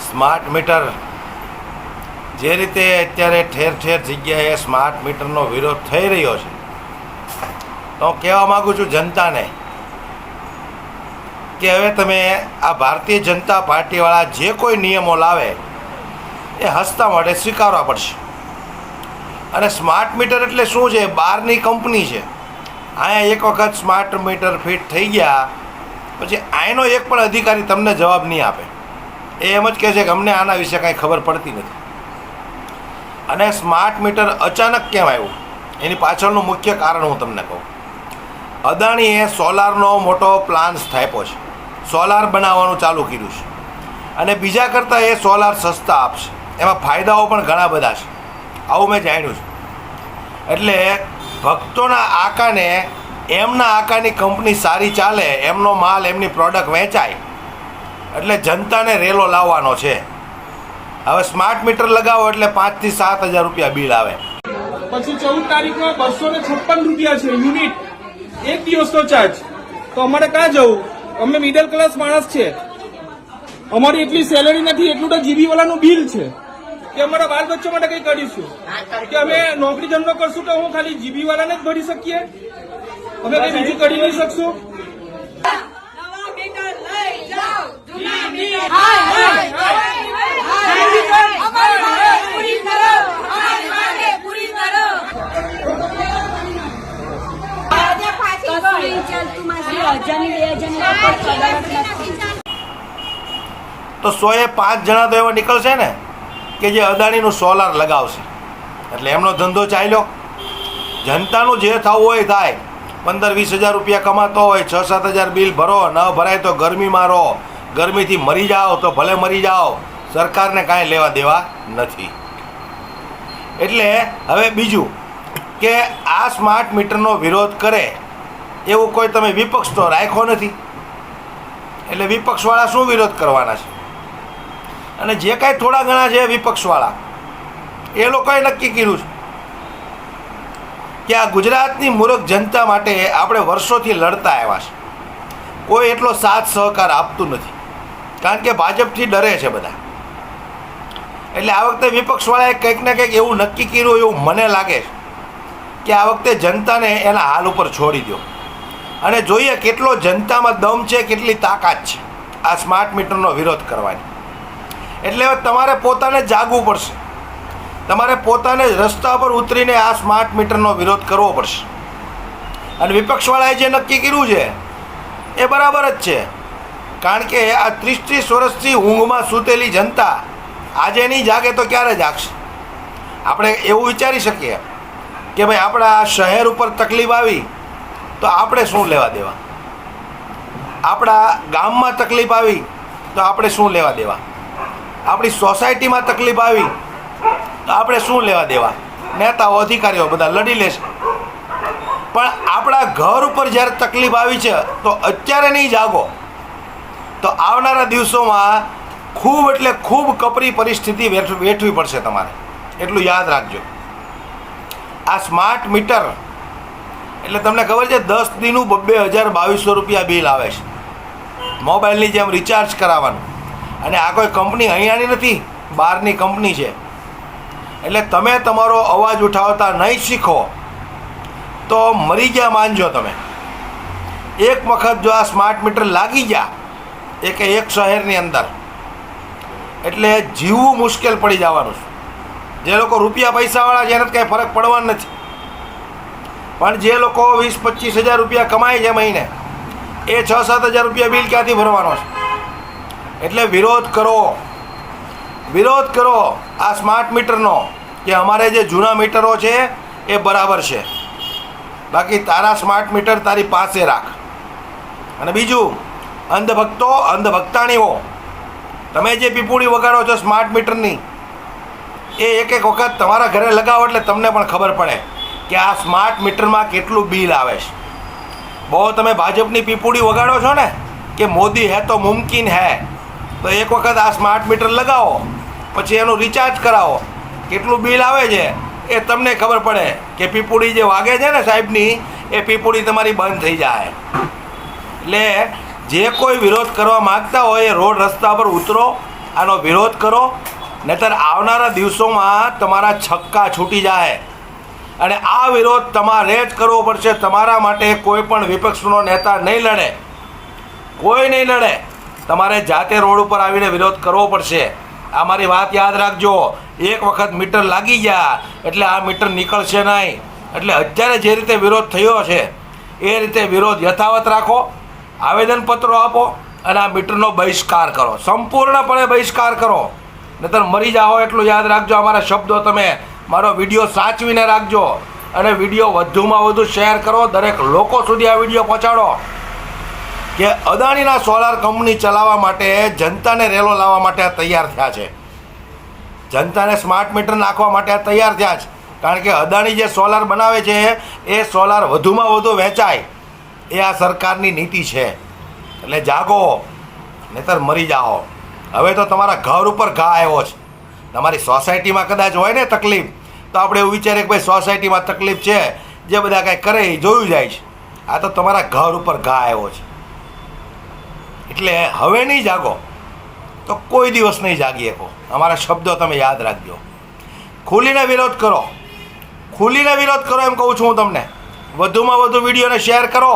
Smart meter જે રીતે અત્યારે ઠેર ઠેર જગ્યાએ સ્માર્ટ મીટરનો વિરોધ થઈ રહ્યો છે, તો હું કહેવા માગું છું જનતાને કે હવે તમે આ ભારતીય જનતા પાર્ટીવાળા જે કોઈ નિયમો લાવે એ હસતા માટે સ્વીકારવા પડશે. અને સ્માર્ટ મીટર એટલે શું છે? બહારની કંપની છે. અહીંયા એક વખત સ્માર્ટ મીટર ફિટ થઈ ગયા પછી અહીંનો એક પણ અધિકારી તમને જવાબ નહીં આપે. એ એમ જ કહે છે કે અમને આના વિશે કાંઈ ખબર પડતી નથી. અને સ્માર્ટ મીટર અચાનક કેમ આવ્યું એની પાછળનું મુખ્ય કારણ હું તમને કહું. અદાણીએ સોલારનો મોટો પ્લાન સ્થાપ્યો છે, સોલાર બનાવવાનું ચાલુ કર્યું છે અને બીજા કરતાં એ સોલાર સસ્તા આપશે. એમાં ફાયદાઓ પણ ઘણા બધા છે, આવું મેં જાણ્યું છે. એટલે ભક્તોના આકાને એમના આકાની કંપની સારી ચાલે, એમનો માલ એમની પ્રોડક્ટ વેચાય એટલે જનતાને રેલો લાવવાનો છે. હવે સ્માર્ટ મીટર લગાવો એટલે 5 થી 7 હજાર રૂપિયા બિલ આવે. પછી 14 તારીખમાં 256 રૂપિયા છે યુનિટ, એક દિવસનો ચાર્જ. તો અમારે ક્યાં જવું? અમે મિડલ ક્લાસ માણસ છે, અમારી એટલી સેલેરી નથી, એટલું તો જીબી વાળાનું બિલ છે કે અમારા બાલ બચ્ચા માટે કઈ કરીશું કે અમે નોકરી ધંધો કરશું તો હું ખાલી જીબી વાળાને જ ભરી શકીએ? અમે કઈ બીજું કરી નહીં શકશું? તો 105 જણા તો એવા નીકળશે ને કે જે અદાણીનું સોલાર લગાવશે એટલે એમનો ધંધો ચાલ્યો. જનતાનું જે થવું હોય થાય. 15-20 હજાર રૂપિયા કમાતો હોય, 6-7 હજાર બિલ ભરો, ન ભરાય તો ગરમીમાં રહો, ગરમીથી મરી જાઓ તો ભલે મરી જાઓ, સરકારને કાંઈ લેવા દેવા નથી. એટલે હવે બીજું કે આ સ્માર્ટ મીટરનો વિરોધ કરે એવું કોઈ તમે વિપક્ષ તો રાખ્યો નથી, એટલે વિપક્ષવાળા શું વિરોધ કરવાના છે? અને જે કાંઈ થોડા ઘણા છે વિપક્ષવાળા એ લોકોએ નક્કી કર્યું છે કે આ ગુજરાતની મૂર્ખ જનતા માટે આપણે વર્ષોથી લડતા આવ્યા છે. કોઈ એટલો સાથ સહકાર આપતું નથી, કારણ કે ભાજપથી ડરે છે બધા. એટલે આ વખતે વિપક્ષવાળાએ કંઈક ને કંઈક એવું નક્કી કર્યું એવું મને લાગે છે કે આ વખતે જનતાને એના હાલ ઉપર છોડી દો અને જોઈએ કેટલો જનતામાં દમ છે, કેટલી તાકાત છે આ સ્માર્ટ મીટરનો વિરોધ કરવાની. એટલે હવે તમારે પોતાને જાગવું પડશે, તમારે પોતાને રસ્તા પર ઉતરીને આ સ્માર્ટ મીટરનો વિરોધ કરવો પડશે. અને વિપક્ષવાળાએ જે નક્કી કર્યું છે એ બરાબર જ છે, કારણ કે આ 30 વર્ષથી ઊંઘમાં સૂતેલી જનતા આજે નહીં જાગે તો ક્યારે જાગશે? આપણે એવું વિચારી શકીએ કે ભાઈ આપણા શહેર ઉપર તકલીફ આવી તો આપણે શું લેવા દેવા? આપણા ગામમાં તકલીફ આવી તો આપણે શું લેવા દેવા? આપણી સોસાયટીમાં તકલીફ આવી તો આપણે શું લેવા દેવા? નેતાઓ અધિકારીઓ બધા લડી લેશે. પણ આપણા ઘર ઉપર જ્યારે તકલીફ આવી છે તો અત્યારે નહીં જાગો તો આવનારા દિવસોમાં ખૂબ એટલે ખૂબ કપરી પરિસ્થિતિ વેઠવી પડશે તમારે. એટલું યાદ રાખજો. આ સ્માર્ટ મીટર એટલે તમને ખબર છે 10 દીનું 2200 રૂપિયા બિલ આવે છે, મોબાઈલની જેમ રિચાર્જ કરાવવાનું. અને આ કોઈ કંપની અહીંયાની નથી, બહારની કંપની છે. એટલે તમે તમારો અવાજ ઉઠાવતા નહીં શીખો તો મરી ગયા માનજો તમે. એક વખત જો આ સ્માર્ટ મીટર લાગી ગયા એક શહેરની અંદર એટલે જીવવું મુશ્કેલ પડી જવાનું છે. જે લોકો રૂપિયા પૈસાવાળા છે એને તો કાંઈ ફરક પડવાનો નથી, પણ જે લોકો 20-25 હજાર રૂપિયા કમાય છે મહિને એ 6-7 હજાર રૂપિયા બિલ ક્યાંથી ભરવાનો છે? એટલે વિરોધ કરો આ સ્માર્ટ મીટરનો કે અમારે જે જૂના મીટરો છે એ બરાબર છે, બાકી તારા સ્માર્ટ મીટર તારી પાસે રાખ. અને બીજું, અંધભક્તાણીઓ તમે જે પીપુડી વગાડો છો સ્માર્ટ મીટરની એ એક વખત તમારા ઘરે લગાવો એટલે તમને પણ ખબર પડે કે આ સ્માર્ટ મીટરમાં કેટલું બિલ આવે છે. બહુ તમે ભાજપની પીપુડી વગાડો છો ને કે મોદી હે તો મુમકિન હે, તો એક વખત આ સ્માર્ટ મીટર લગાવો પછી એનું રિચાર્જ કરાવો, કેટલું બિલ આવે છે એ તમને ખબર પડે કે પીપુડી જે વાગે છે ને સાહેબની એ પીપુડી તમારી બંધ થઈ જાય. એટલે જે કોઈ વિરોધ કરવા માગતા હોય એ રોડ રસ્તા પર ઉતરો આનો વિરોધ કરો, નહીંતર આવનારા દિવસોમાં તમારા છક્કા છૂટી જાય. અને આ વિરોધ તમારે જ કરવો પડશે. તમારા માટે કોઈ પણ વિપક્ષનો નેતા નહીં લડે, કોઈ નહીં લડે. તમારે જાતે રોડ ઉપર આવીને વિરોધ કરવો પડશે. આ મારી વાત યાદ રાખજો. એક વખત મીટર લાગી ગયા એટલે આ મીટર નીકળશે નહીં. એટલે અત્યારે જે રીતે વિરોધ થયો છે એ રીતે વિરોધ યથાવત રાખો, આવેદનપત્રો આપો અને આ મીટરનો બહિષ્કાર કરો, સંપૂર્ણપણે બહિષ્કાર કરો. નહીંતર મરી જાઓ એટલું યાદ રાખજો. અમારા શબ્દો તમે મારો વિડીયો સાચવીને રાખજો અને વિડીયો વધુમાં વધુ શેર કરો. દરેક લોકો સુધી આ વિડીયો પહોંચાડો કે અદાણીના સોલાર કંપની ચલાવવા માટે જનતાને રેલો લાવવા માટે આ તૈયાર થયા છે. જનતાને સ્માર્ટ મીટર નાખવા માટે આ તૈયાર થયા છે. કારણ કે અદાણી જે સોલાર બનાવે છે એ સોલાર વધુમાં વધુ વેચાય, એ આ સરકારની નીતિ છે. એટલે જાગો, નહીંતર મરી જાઓ. હવે તો તમારા ઘર ઉપર ઘા આવ્યો છે. તમારી સોસાયટીમાં કદાચ હોય ને તકલીફ, તો આપણે એવું વિચારીએ કે ભાઈ સોસાયટીમાં તકલીફ છે, જે બધા કાંઈ કરે એ જોયું જાય છે. આ તો તમારા ઘર ઉપર ઘા આવ્યો છે. એટલે હવે નહીં જાગો તો કોઈ દિવસ નહીં જાગી શકો. અમારા શબ્દો તમે યાદ રાખજો. ખુલીને વિરોધ કરો, ખુલીને વિરોધ કરો એમ કહું છું હું તમને. વધુમાં વધુ વિડીયોને શેર કરો